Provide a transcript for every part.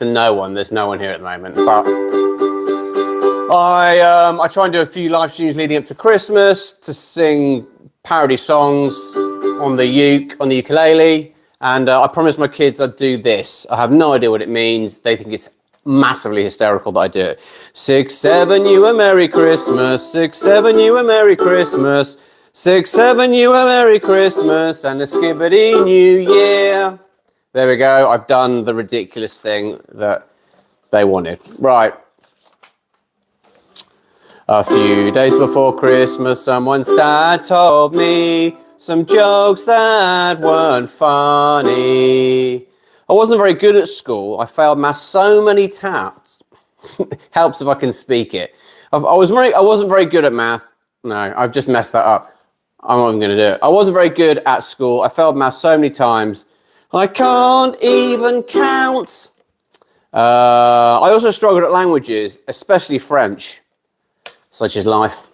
to no one. There's no one here at the moment. But I try and do a few live streams leading up to Christmas to sing parody songs on the ukulele. And I promised my kids I'd do this. I have no idea what it means. They think it's massively hysterical that I do it. 6, 7, you a Merry Christmas. 6, 7, you a Merry Christmas. 6, 7, you a Merry Christmas and a skibbity New Year. There we go. I've done the ridiculous thing that they wanted. Right. A few days before Christmas, someone's dad told me some jokes that weren't funny. I wasn't very good at school. I failed maths so many times. Helps if I can speak it. I wasn't very good at maths. No, I've just messed that up. I'm not even going to do it. I wasn't very good at school. I failed maths so many times. I can't even count. I also struggled at languages, especially French. Such is life.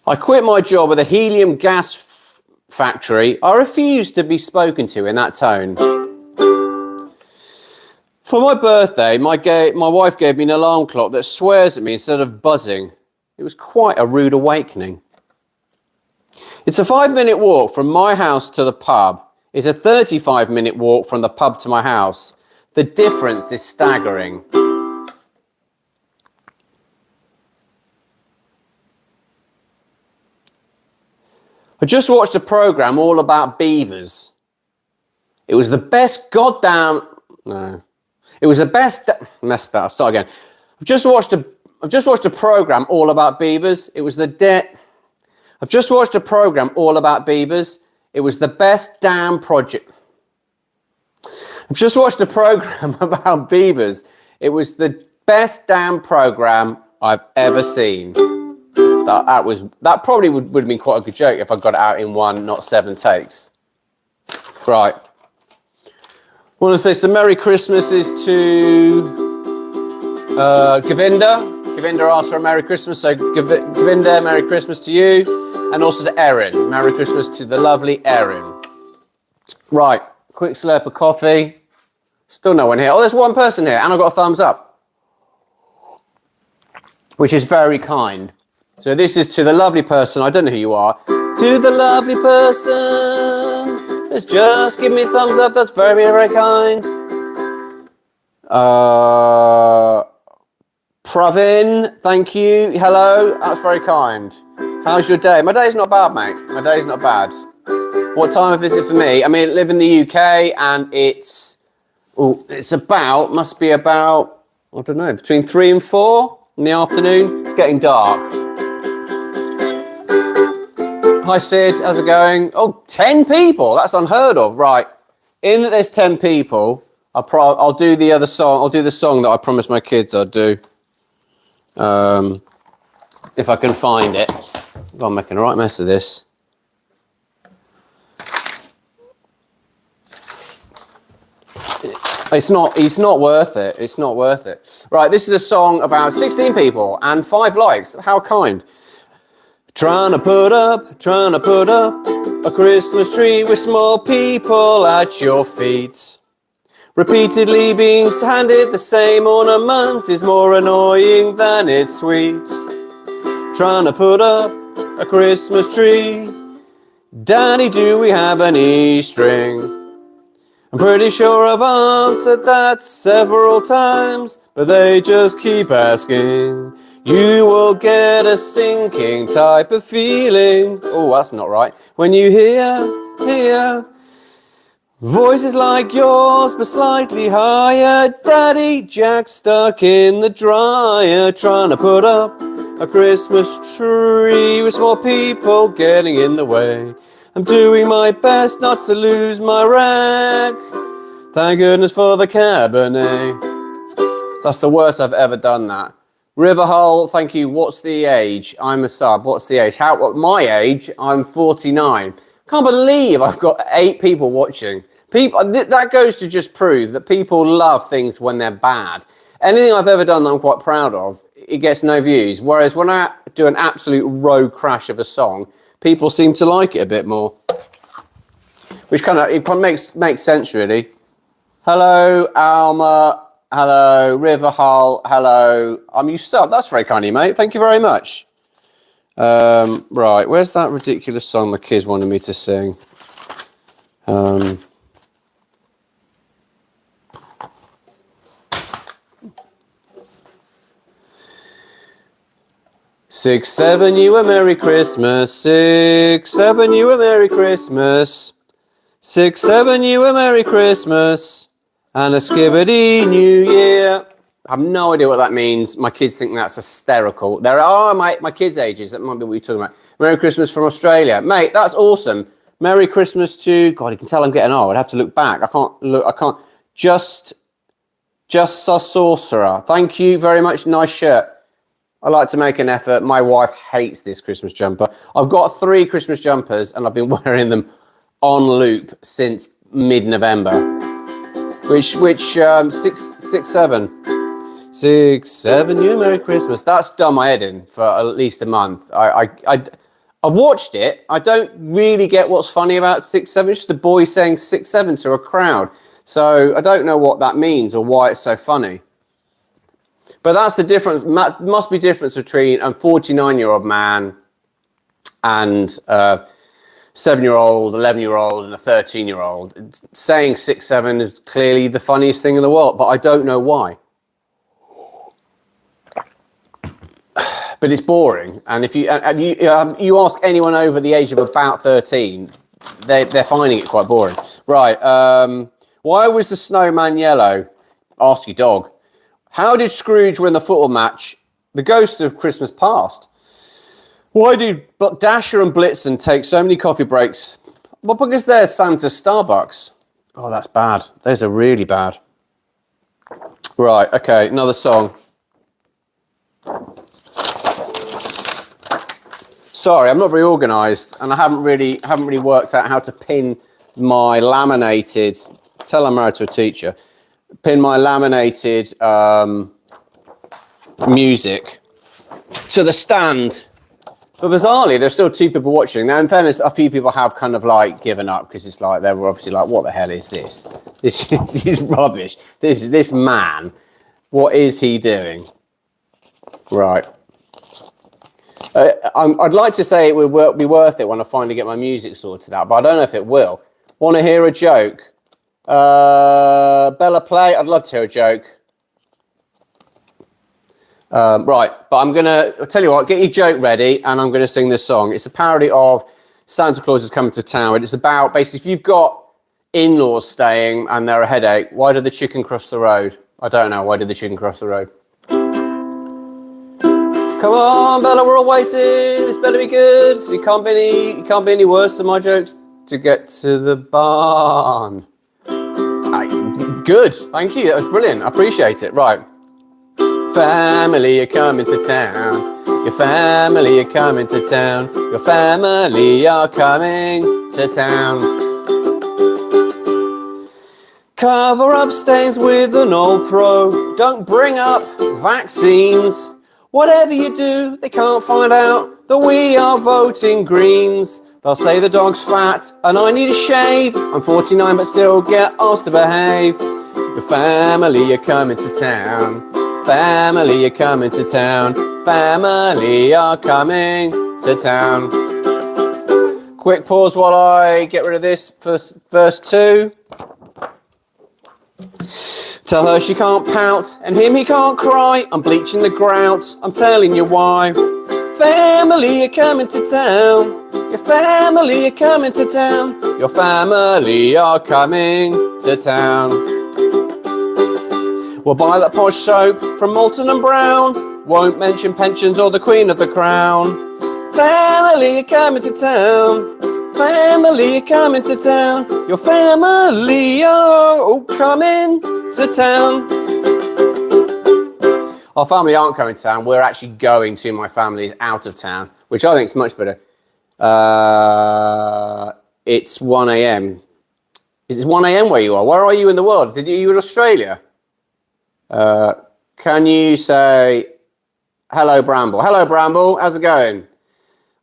I quit my job at a helium gas factory. I refused to be spoken to in that tone. For my birthday, my wife gave me an alarm clock that swears at me instead of buzzing. It was quite a rude awakening. It's a 5-minute walk from my house to the pub. It's a 35-minute walk from the pub to my house. The difference is staggering. I just watched a program all about beavers. It was the best goddamn... No. It was the best... Messed that. I'll start again. I've just watched a program all about beavers. It was I've just watched a program all about beavers. It was the best damn project. I've just watched a program about beavers. It was the best damn program I've ever seen. That probably would have been quite a good joke if I got it out in 1, not 7 takes. Right. I want to say some Merry Christmases to Govinda. Govinda asked for a Merry Christmas, so Govinda, Merry Christmas to you. And also to Erin. Merry Christmas to the lovely Erin. Right, quick slurp of coffee. Still no one here. Oh, there's one person here, and I got a thumbs up, which is very kind. So this is to the lovely person. I don't know who you are. To the lovely person that's just give me a thumbs up. That's very, very kind. Pravin, thank you. Hello, that's very kind. How's your day? My day's not bad, mate. My day's not bad. What time is it for me? I mean, I live in the UK and must be about, I don't know, between 3 and 4 in the afternoon. It's getting dark. Hi, Sid. How's it going? Oh, 10 people. That's unheard of. Right. In that there's 10 people, I'll do the other song. I'll do the song that I promised my kids I'd do. If I can find it. I'm making a right mess of this. It's not worth it. It's not worth it. Right, this is a song about 16 people and 5 likes. How kind. Trying to put up a Christmas tree with small people at your feet. Repeatedly being handed the same ornament is more annoying than it's sweet. Trying to put up a Christmas tree. Daddy, do we have any string? I'm pretty sure I've answered that several times, but they just keep asking. You will get a sinking type of feeling. Oh, that's not right. When you hear voices like yours, but slightly higher. Daddy, Jack stuck in the dryer, trying to put up a Christmas tree with small people getting in the way. I'm doing my best not to lose my rag. Thank goodness for the Cabernet. That's the worst I've ever done that. Riverhull, thank you. What's the age? I'm a sub. What's the age? What my age? I'm 49. Can't believe I've got 8 people watching. That goes to just prove that people love things when they're bad. Anything I've ever done that I'm quite proud of, it gets no views. Whereas when I do an absolute road crash of a song, people seem to like it a bit more. Which kind of makes sense, really. Hello, Alma. Hello, Riverhull. Hello. You sub. That's very kind of you, mate. Thank you very much. Right, where's that ridiculous song the kids wanted me to sing? 6, 7, you a Merry Christmas. 6, 7, you a Merry Christmas. 6, 7, you a Merry Christmas. And a skibbity New Year. I have no idea what that means. My kids think that's hysterical. There are my kids' ages. That might be what you're talking about. Merry Christmas from Australia. Mate, that's awesome. Merry Christmas to... God, you can tell I'm getting old. I'd have to look back. I can't. Just a sorcerer. Thank you very much. Nice shirt. I like to make an effort. My wife hates this Christmas jumper. I've got 3 Christmas jumpers and I've been wearing them on loop since mid-November. Which 6, 7. 6, 7, you Merry Christmas. That's done my head in for at least a month. I've watched it. I don't really get what's funny about 6, 7. It's just a boy saying 6, 7 to a crowd. So I don't know what that means or why it's so funny. But that's the difference. Must be difference between a 49-year-old man and a 7-year-old, 11-year-old, and a 13-year-old. Saying 6, 7 is clearly the funniest thing in the world, but I don't know why. But it's boring. And if you ask anyone over the age of about 13, they're finding it quite boring. Right. Why was the snowman yellow? Ask your dog. How did Scrooge win the football match? The ghosts of Christmas past. Why do Dasher and Blitzen take so many coffee breaks? Well, because they're Santa's Starbucks. Oh, that's bad. Those are really bad. Right, okay, another song. Sorry, I'm not very organised, and I haven't really worked out how to pin my laminated. Tell I'm married to a teacher. Pin my laminated music to the stand. But bizarrely, there's still 2 people watching. Now, in fairness, a few people have kind of like given up because it's like they were obviously like, what the hell is this? This is rubbish. This man. What is he doing? Right. I'd like to say it would be worth it when I finally get my music sorted out, but I don't know if it will. Want to hear a joke? Bella, play. I'd love to hear a joke. Right, but I'll tell you what, get your joke ready and I'm going to sing this song. It's a parody of Santa Claus is Coming to Town. It's about, basically, if you've got in-laws staying and they're a headache, why did the chicken cross the road? I don't know, why did the chicken cross the road? Come on, Bella, we're all waiting. This better be good. It can't be any worse than my jokes. To get to the barn. Good, thank you. That was brilliant. I appreciate it. Right. Family are coming to town. Your family are coming to town. Your family are coming to town. Cover up stains with an old throw. Don't bring up vaccines. Whatever you do, they can't find out that we are voting Greens. They'll say the dog's fat and I need a shave. I'm 49 but still get asked to behave. Your family are coming to town. Family are coming to town. Family are coming to town. Quick pause while I get rid of this for verse 2. Tell her she can't pout and him he can't cry. I'm bleaching the grout, I'm telling you why. Family are coming to town. Your family are coming to town. Your family are coming to town. We'll buy that posh soap from Molton and Brown. Won't mention pensions or the Queen of the Crown. Family are coming to town. Family are coming to town. Your family are coming to town. Our family aren't coming to town. We're actually going to my family's out of town, which I think is much better. It's 1 a.m. Is it 1 a.m. where you are? Where are you in the world? Are you in Australia? Can you say, hello, Bramble? Hello, Bramble. How's it going?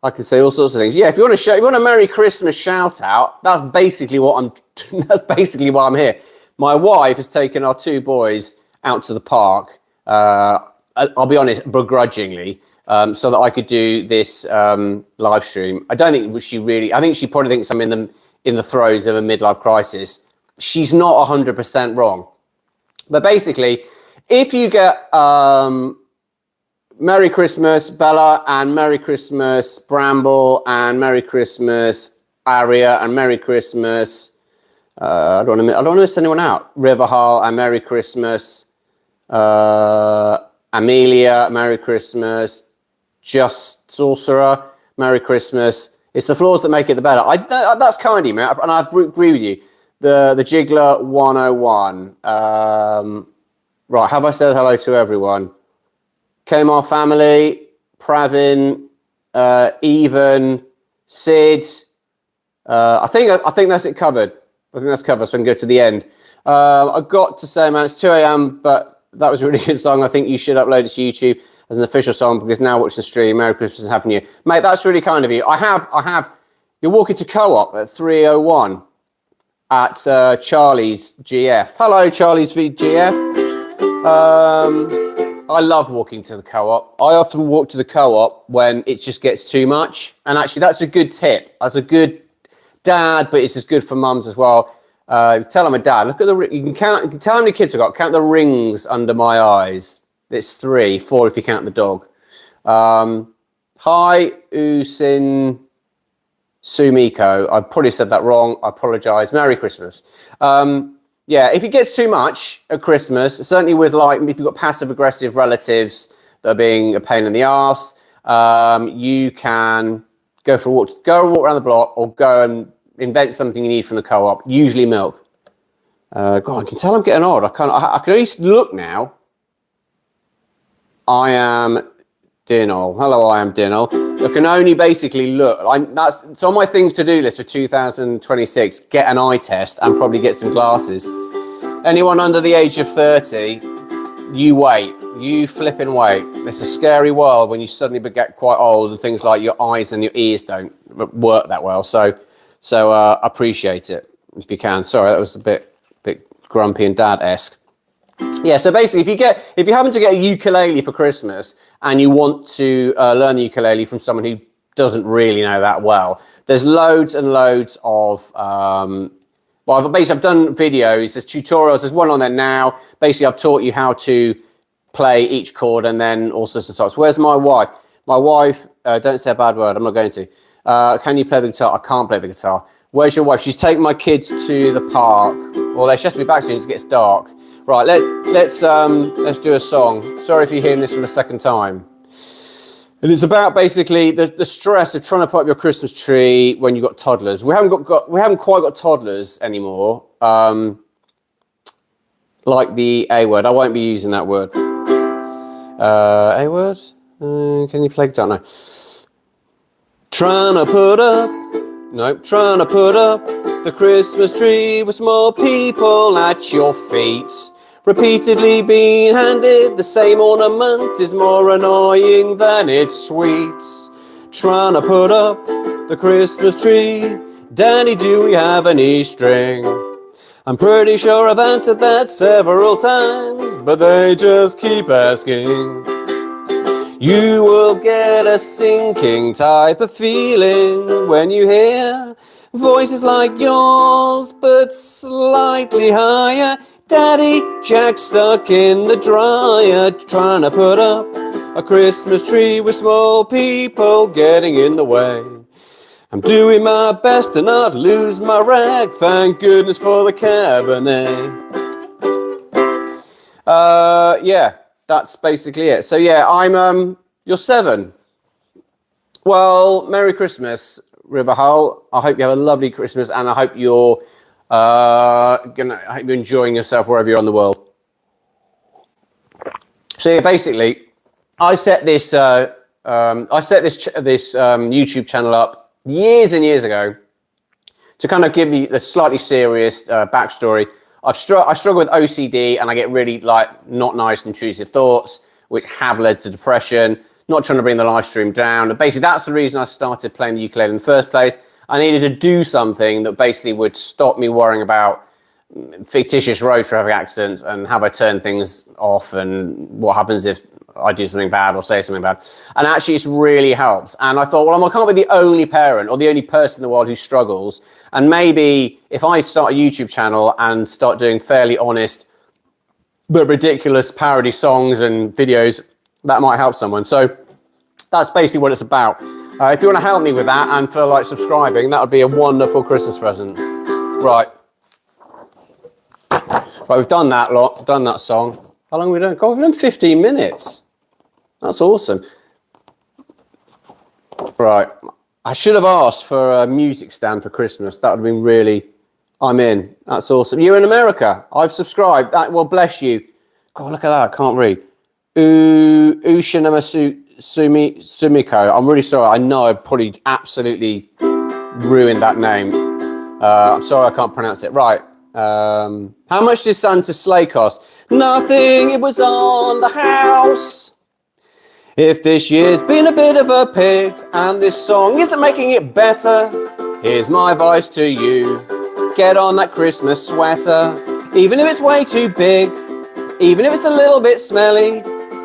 I can say all sorts of things. Yeah, if you want a Merry Christmas shout out, that's basically what I'm here. My wife has taken our 2 boys out to the park. I'll be honest, begrudgingly, so that I could do this live stream. I don't think she really. I think she probably thinks I'm in the throes of a midlife crisis. She's not 100% wrong, but basically, if you get Merry Christmas Bella and Merry Christmas Bramble and Merry Christmas Aria and Merry Christmas. I don't want to miss anyone out. Riverhall and Merry Christmas. Amelia, Merry Christmas. Just Sorcerer, Merry Christmas. It's the flaws that make it the better. That's kind of you, mate, and I agree with you. The Jiggler 101. Right, have I said hello to everyone? Kmar family, Pravin, Even, Sid. I think that's it covered. I think that's covered, so I can go to the end. I've got to say, man, it's 2 a.m., but that was a really good song. I think you should upload it to YouTube as an official song because now watching the stream. Merry Christmas and Happy New Year. Mate, that's really kind of you. I have, you're walking to Co-op at 3:01 at Charlie's GF. Hello, Charlie's VGF. I love walking to the Co-op. I often walk to the Co-op when it just gets too much. And actually, that's a good tip. That's a good dad, but it's as good for mums as well. Tell them a dad. Look at you can count. You can tell how many kids I've got. Count the rings under my eyes. It's 3, 4 if you count the dog. Hi, Usin Sumiko. I probably said that wrong. I apologise. Merry Christmas. Yeah, if it gets too much at Christmas, certainly with like if you've got passive aggressive relatives that are being a pain in the arse, you can go for a walk around the block, or go and invent something you need from the Co-op. Usually milk. God, I can tell I'm getting old. I can at least look now. I am Dinal. Hello, I am Dinal. I can only basically look. It's on my things to do list for 2026. Get an eye test and probably get some glasses. Anyone under the age of 30, you wait. You flipping wait. It's a scary world when you suddenly get quite old and things like your eyes and your ears don't work that well. So appreciate it if you can. Sorry, that was a bit grumpy and dad-esque. Yeah, so basically, if you happen to get a ukulele for Christmas and you want to learn the ukulele from someone who doesn't really know that well, there's loads and loads of I've done videos, there's tutorials, there's one on there now. Basically, I've taught you how to play each chord and then all sorts of stuff. Where's my wife? My wife, don't say a bad word, I'm not going to. Can you play the guitar? I can't play the guitar. Where's your wife? She's taking my kids to the park. Well, she has to be back soon, it gets dark. Right, let's do a song. Sorry if you're hearing this for the second time. And it's about basically the stress of trying to put up your Christmas tree when you've got toddlers. We haven't quite got toddlers anymore. Like the A word. I won't be using that word. A word? Can you play guitar? No. Trying to put up the Christmas tree with small people at your feet. Repeatedly being handed the same ornament is more annoying than it's sweet. Trying to put up the Christmas tree. Daddy, do we have any string? I'm pretty sure I've answered that several times, but they just keep asking. You will get a sinking type of feeling when you hear voices like yours, but slightly higher. Daddy, Jack's stuck in the dryer, trying to put up a Christmas tree with small people getting in the way. I'm doing my best to not lose my rag, thank goodness for the Cabernet. Yeah, that's basically it. So yeah, you're 7. Well, Merry Christmas, Riverhull. I hope you have a lovely Christmas, and I hope you're enjoying yourself wherever you're on the world. So yeah, basically, I set this YouTube channel up years and years ago to kind of give me the slightly serious backstory. I struggle with OCD, and I get really not nice, intrusive thoughts, which have led to depression. Not trying to bring the live stream down. And basically, that's the reason I started playing the ukulele in the first place. I needed to do something that basically would stop me worrying about fictitious road traffic accidents and how I turn things off and what happens if I do something bad or say something bad. And actually it's really helped. And I thought, well, I can't be the only parent or the only person in the world who struggles. And maybe if I start a YouTube channel and start doing fairly honest but ridiculous parody songs and videos, that might help someone. So that's basically what it's about. If you want to help me with that and feel like subscribing, that would be a wonderful Christmas present. Right, we've done that lot, done that song. How long have we done? God, we've done 15 minutes. That's awesome. Right, I should have asked for a music stand for Christmas. That would have been really, I'm in. That's awesome. You're in America. I've subscribed. That, well, bless you. God, look at that. I can't read. Sumiko. I'm really sorry. I know I probably absolutely ruined that name. I'm sorry I can't pronounce it. Right. How much did Santa's sleigh cost? Nothing. It was on the house. If this year's been a bit of a pig and this song isn't making it better, here's my advice to you. Get on that Christmas sweater. Even if it's way too big, even if it's a little bit smelly,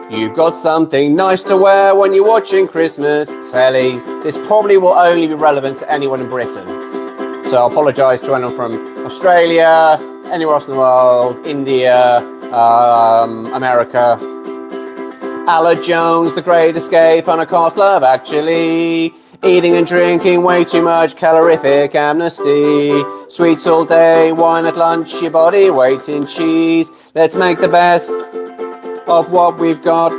you've got something nice to wear when you're watching Christmas telly. This probably will only be relevant to anyone in Britain. So I apologise to anyone from Australia, anywhere else in the world, India, America. Ala Jones, The Great Escape, on a Cost Love Actually. Eating and drinking way too much, calorific amnesty. Sweets all day, wine at lunch, your body weight in cheese. Let's make the best of what we've got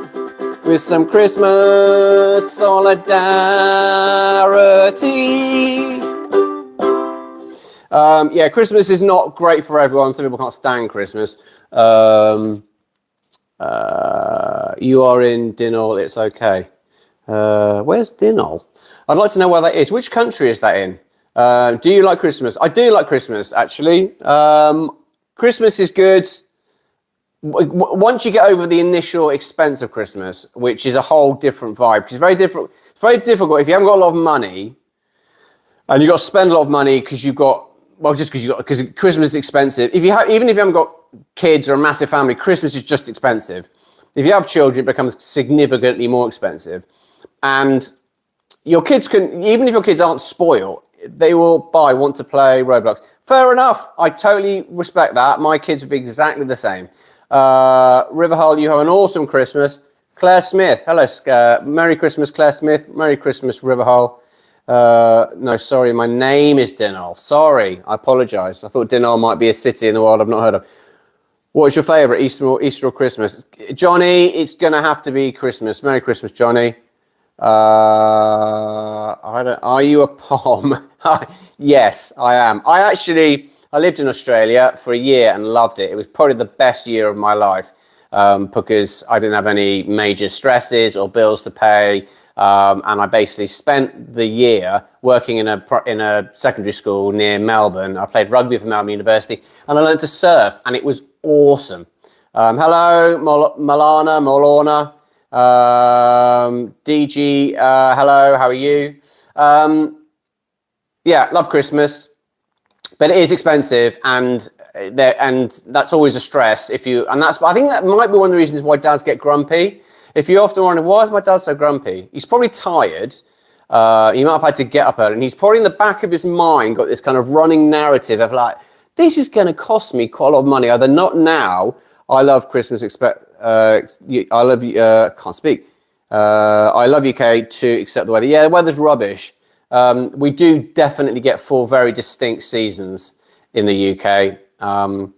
with some Christmas solidarity. Yeah, Christmas is not great for everyone. Some people can't stand Christmas. You are in Dingle, it's okay. Where's Dingle? I'd like to know where that is. Which country is that in? Do you like Christmas? I do like Christmas, actually. Christmas is good. Once you get over the initial expense of Christmas, which is a whole different vibe, because it's very different. It's very difficult if you haven't got a lot of money and you've got to spend a lot of money because you've got, well, just because Christmas is expensive. Even if you haven't got kids or a massive family, Christmas is just expensive. If you have children, it becomes significantly more expensive. And your kids can, even if your kids aren't spoiled, they will want to play Roblox. Fair enough. I totally respect that. My kids would be exactly the same. Riverhull, you have an awesome Christmas. Claire Smith, hello. Merry Christmas, Claire Smith. Merry Christmas, Riverhull. No, sorry, my name is Dingle. Sorry, I apologise. I thought Dingle might be a city in the world I've not heard of. What's your favourite, Easter or Christmas? Johnny, it's going to have to be Christmas. Merry Christmas, Johnny. Are you a pom? Yes, I am. I lived in Australia for a year and loved it. It was probably the best year of my life because I didn't have any major stresses or bills to pay. And I basically spent the year working in a secondary school near Melbourne. I played rugby for Melbourne University and I learned to surf and it was awesome. Hello, Molana. DG, hello, how are you? Yeah, love Christmas, but it is expensive and that's always a stress I think that might be one of the reasons why dads get grumpy. If you often wonder, why is my dad so grumpy? He's probably tired. He might have had to get up early and he's probably in the back of his mind got this kind of running narrative of like, this is going to cost me quite a lot of money. Either not now. I love Christmas. I love you. Can't speak. I love UK too, except the weather. Yeah, the weather's rubbish. We do definitely get 4 very distinct seasons in the UK. I'll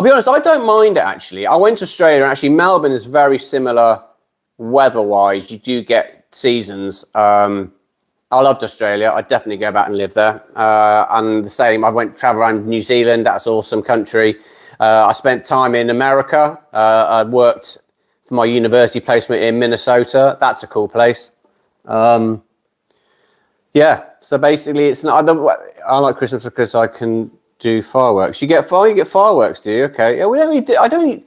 be honest, I don't mind it actually. I went to Australia and actually Melbourne is very similar weather-wise. You do get seasons. I loved Australia. I'd definitely go back and live there. And the same, I travel around New Zealand. That's an awesome country. I spent time in America. I worked for my university placement in Minnesota. That's a cool place. Yeah, so basically it's not, I like Christmas because I can do fireworks. You get fireworks, do you? Okay. Yeah,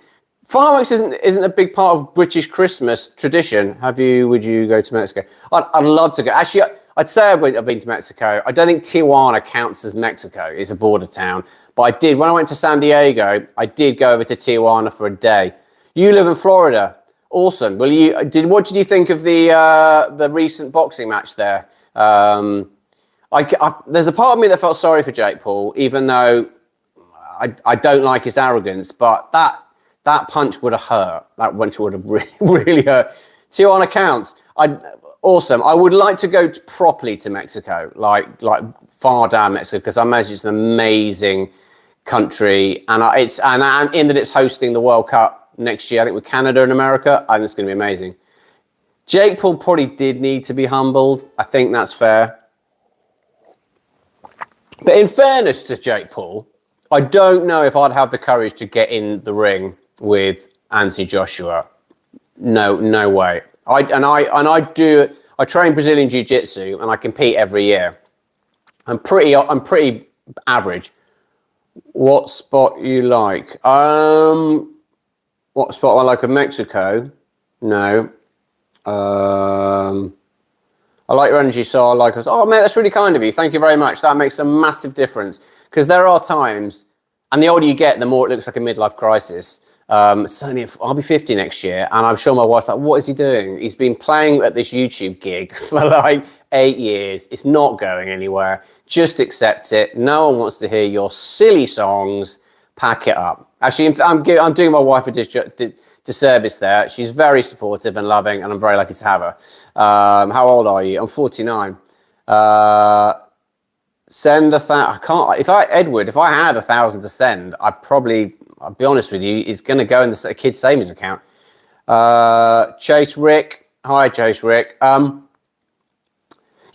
fireworks isn't a big part of British Christmas tradition. Would you go to Mexico? I'd love to go. Actually, I'd say I've been to Mexico. I don't think Tijuana counts as Mexico. It's a border town. But I did, when I went to San Diego, I did go over to Tijuana for a day. You live in Florida. Awesome. Well, what did you think of the recent boxing match there? There's a part of me that felt sorry for Jake Paul, even though I don't like his arrogance, but that punch would have hurt. That punch would have really hurt. Tijuana counts. Awesome. I would like to go properly to Mexico, like far down Mexico, because I imagine it's an amazing country, and in that it's hosting the World Cup next year, I think, with Canada and America. I think it's going to be amazing. Jake Paul probably did need to be humbled. I think that's fair. But in fairness to Jake Paul, I don't know if I'd have the courage to get in the ring with Anthony Joshua. No way. I train Brazilian Jiu-Jitsu and I compete every year. I'm pretty average. What spot you like? What spot I like in Mexico? No. I like your energy, so I like us. Oh, mate, that's really kind of you. Thank you very much. That makes a massive difference. Because there are times, and the older you get, the more it looks like a midlife crisis. Certainly, I'll be 50 next year, and I'm sure my wife's like, what is he doing? He's been playing at this YouTube gig for like 8 years. It's not going anywhere. Just accept it. No one wants to hear your silly songs. Pack it up. Actually, I'm doing my wife a disservice there. She's very supportive and loving, and I'm very lucky to have her. How old are you? I'm 49. Send I can't. If I had 1,000 to send, I'll be honest with you, it's going to go in the kid's savings account. Chase Rick. Hi, Chase Rick.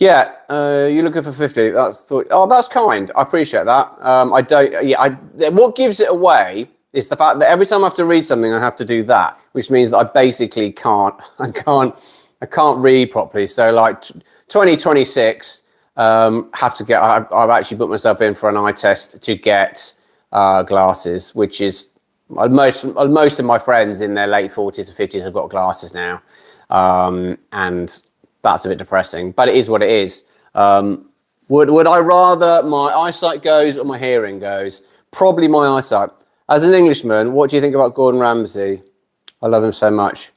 You're looking for 50. That's kind. I appreciate that. What gives it away is the fact that every time I have to read something, I have to do that, which means that I basically can't read properly. So like 2026, have to get. I've actually put myself in for an eye test to get glasses, which is most of my friends in their late 40s or 50s have got glasses now, and that's a bit depressing. But it is what it is. Would I rather my eyesight goes or my hearing goes? Probably my eyesight. As an Englishman, what do you think about Gordon Ramsay? I love him so much.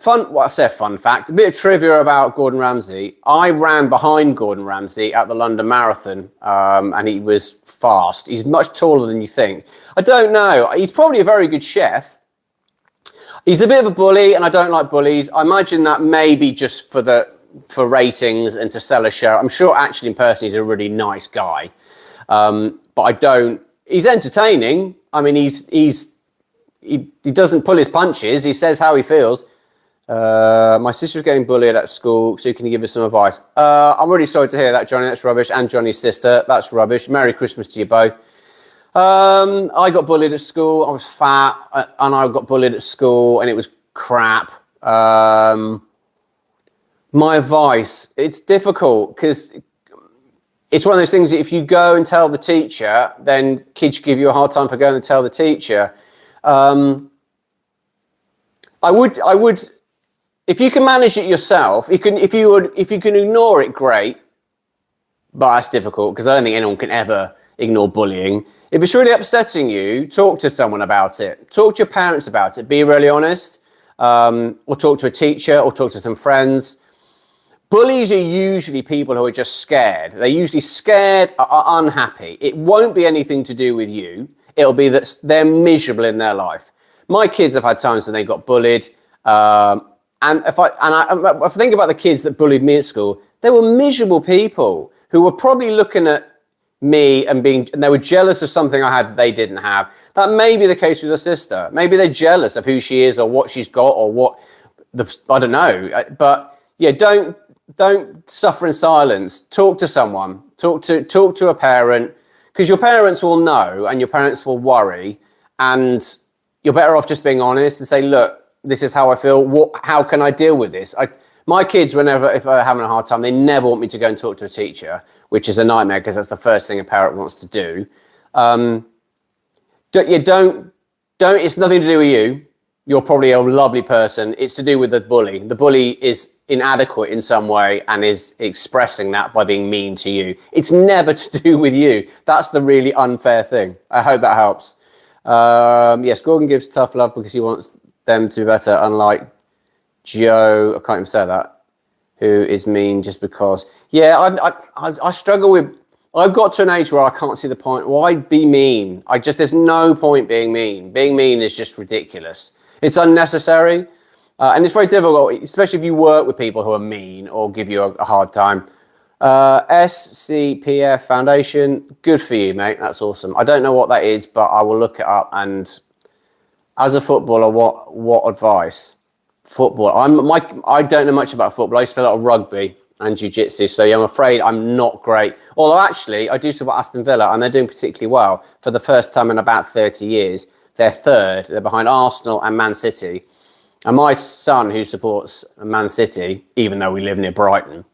Fun fact, a bit of trivia about Gordon Ramsay. I ran behind Gordon Ramsay at the London Marathon, and he was fast. He's much taller than you think. I don't know. He's probably a very good chef. He's a bit of a bully, and I don't like bullies. I imagine that maybe just for ratings and to sell a show. I'm sure actually in person he's a really nice guy. But I don't. He's entertaining. I mean, he doesn't pull his punches. He says how he feels. My sister's getting bullied at school, so can you give us some advice? I'm really sorry to hear that, Johnny. That's rubbish. And Johnny's sister, that's rubbish. Merry Christmas to you both. I got bullied at school. I was fat, and I got bullied at school, and it was crap. My advice, it's difficult because it's one of those things that if you go and tell the teacher, then kids give you a hard time for going and tell the teacher. I would, if you can manage it yourself, if you can ignore it, great. But that's difficult because I don't think anyone can ever ignore bullying. If it's really upsetting you, talk to someone about it. Talk to your parents about it. Be really honest. Or talk to a teacher or talk to some friends. Bullies are usually people who are just scared. They're usually scared or unhappy. It won't be anything to do with you. It'll be that they're miserable in their life. My kids have had times when they got bullied. And if I think about the kids that bullied me at school, they were miserable people who were probably looking at me and they were jealous of something I had that they didn't have. That may be the case with your sister. Maybe they're jealous of who she is or what she's got or I don't know. But yeah, don't suffer in silence. Talk to someone. Talk to a parent, because your parents will know and your parents will worry, and you're better off just being honest and say, look, this is how I feel. How can I deal with this? My kids, if they're having a hard time, they never want me to go and talk to a teacher, which is a nightmare because that's the first thing a parent wants to do. Don't. It's nothing to do with you. you're probably a lovely person. It's to do with the bully. The bully is inadequate in some way and is expressing that by being mean to you. It's never to do with you. That's the really unfair thing. I hope that helps. Yes, Gordon gives tough love because he wants them to be better, unlike Joe, I can't even say that, who is mean just because. Yeah, I struggle with, I've got to an age where I can't see the point. Why be mean? There's no point being mean. Being mean is just ridiculous. It's unnecessary. And it's very difficult, especially if you work with people who are mean or give you a hard time. SCPF Foundation, good for you, mate. That's awesome. I don't know what that is, but I will look it up. And as a footballer, what advice? Football. I don't know much about football. I used to play a lot of rugby and jiu-jitsu, so I'm afraid I'm not great. Although actually, I do support Aston Villa, and they're doing particularly well for the first time in about 30 years. They're third. They're behind Arsenal and Man City. And my son, who supports Man City, even though we live near Brighton,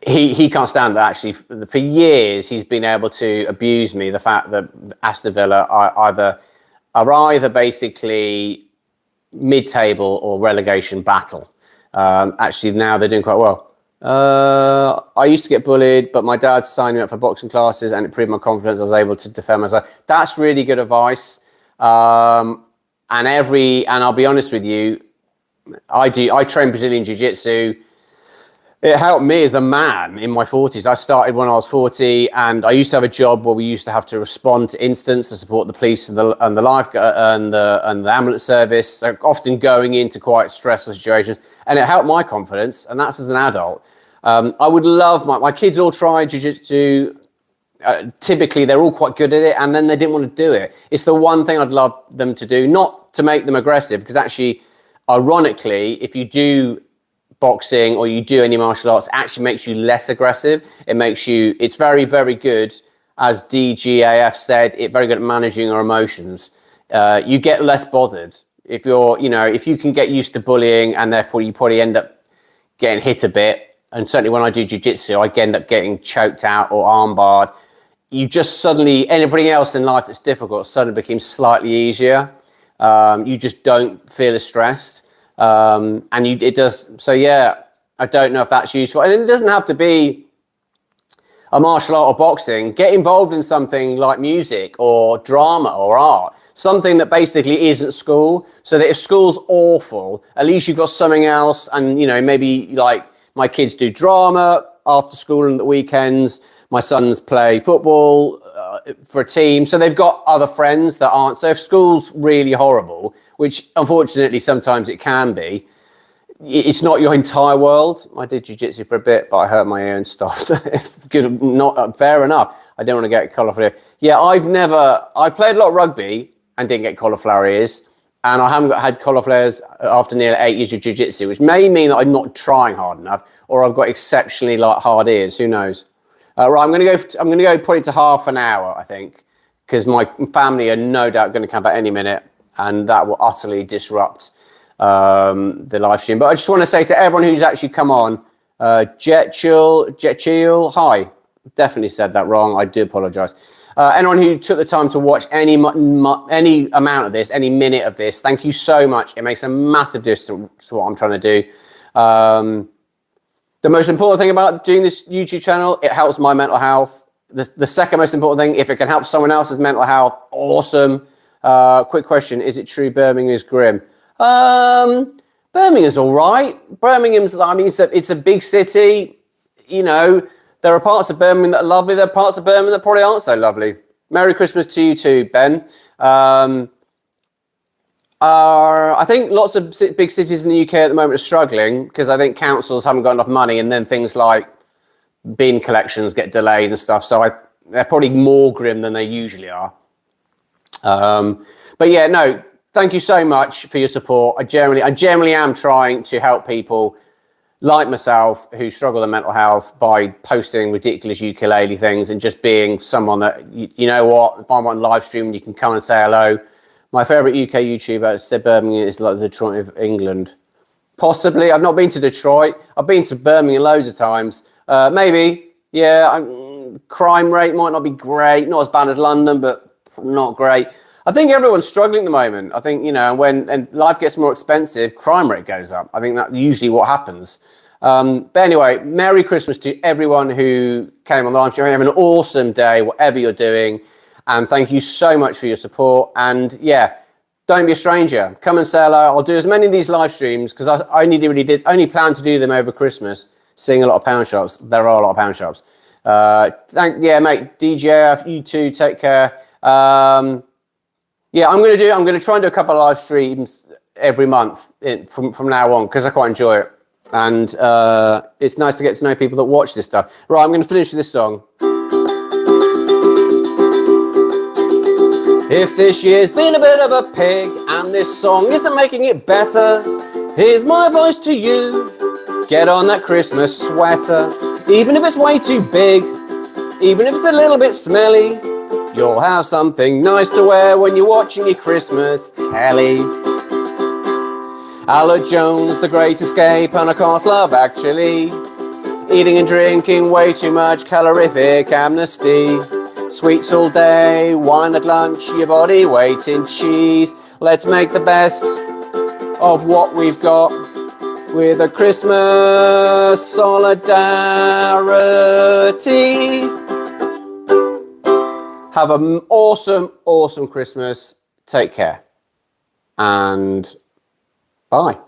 he can't stand that. Actually, for years he's been able to abuse me. The fact that Aston Villa are either basically mid-table or relegation battle. Actually, now they're doing quite well. I used to get bullied, but my dad signed me up for boxing classes, and it improved my confidence. I was able to defend myself. That's really good advice. And I'll be honest with you, I train Brazilian Jiu-Jitsu. It helped me as a man in my 40s. I started when I was 40, and I used to have a job where we used to have to respond to incidents to support the police and the ambulance service. So often going into quite stressful situations, and it helped my confidence. And that's as an adult. I would love my kids all try jiu-jitsu. Typically, they're all quite good at it, and then they didn't want to do it. It's the one thing I'd love them to do, not to make them aggressive, because actually, ironically, if you do boxing or you do any martial arts, it actually makes you less aggressive. It's very, very good, as DGAF said, it's very good at managing your emotions. You get less bothered if you can get used to bullying, and therefore you probably end up getting hit a bit. And certainly when I do jiu-jitsu, I end up getting choked out or armbarred. You just suddenly, everything else in life that's difficult suddenly became slightly easier. You just don't feel as stressed. It does. So yeah, I don't know if that's useful. And it doesn't have to be a martial art or boxing. Get involved in something like music or drama or art. Something that basically isn't school. So that if school's awful, at least you've got something else. And, maybe like my kids do drama after school and the weekends. My sons play football for a team. So they've got other friends that aren't. So if school's really horrible, which unfortunately sometimes it can be, it's not your entire world. I did jiu-jitsu for a bit, but I hurt my ear and stopped. Good, not fair enough. I don't want to get cauliflower ear. Yeah, I played a lot of rugby and didn't get cauliflower ears. And I haven't had cauliflowers after nearly 8 years of jiu-jitsu, which may mean that I'm not trying hard enough, or I've got exceptionally hard ears. Who knows? Right, I'm going to go probably to half an hour, I think, because my family are no doubt going to come back any minute, and that will utterly disrupt the live stream. But I just want to say to everyone who's actually come on, Jetchill, hi. Definitely said that wrong. I do apologise. Anyone who took the time to watch any amount of this, any minute of this, thank you so much. It makes a massive difference to what I'm trying to do. The most important thing about doing this YouTube channel, it helps my mental health. The second most important thing, if it can help someone else's mental health, awesome. Quick question, is it true Birmingham is grim? Birmingham's all right. It's a big city. There are parts of Birmingham that are lovely. There are parts of Birmingham that probably aren't so lovely. Merry Christmas to you too, Ben. I think lots of big cities in the UK at the moment are struggling because I think councils haven't got enough money, and then things like bin collections get delayed and stuff. So they're probably more grim than they usually are. But yeah, no, thank you so much for your support. I generally am trying to help people like myself who struggle with mental health by posting ridiculous ukulele things and just being someone that, you know what, if I'm on live stream, you can come and say hello. My favourite UK YouTuber said Birmingham is like the Detroit of England. Possibly. I've not been to Detroit. I've been to Birmingham loads of times. Maybe. Yeah. Crime rate might not be great. Not as bad as London, but not great. I think everyone's struggling at the moment. I think, you know, when life gets more expensive, crime rate goes up. I think that's usually what happens. But anyway, Merry Christmas to everyone who came on the live stream. Have an awesome day, whatever you're doing. And thank you so much for your support. And yeah, don't be a stranger. Come and say hello. I'll do as many of these live streams because I only plan to do them over Christmas, seeing a lot of pound shops. There are a lot of pound shops. Yeah, mate, DJ, you too, take care. Yeah, I'm going to try and do a couple of live streams every month from now on because I quite enjoy it. And it's nice to get to know people that watch this stuff. Right, I'm going to finish with this song. If this year's been a bit of a pig and this song isn't making it better, here's my voice to you. Get on that Christmas sweater. Even if it's way too big, even if it's a little bit smelly, you'll have something nice to wear when you're watching your Christmas telly. Alec Jones, The Great Escape, and of course Love Actually. Eating and drinking way too much, calorific amnesty. Sweets all day, wine at lunch, your body weight in cheese. Let's make the best of what we've got with a Christmas solidarity. Have an awesome, awesome Christmas. Take care. And bye.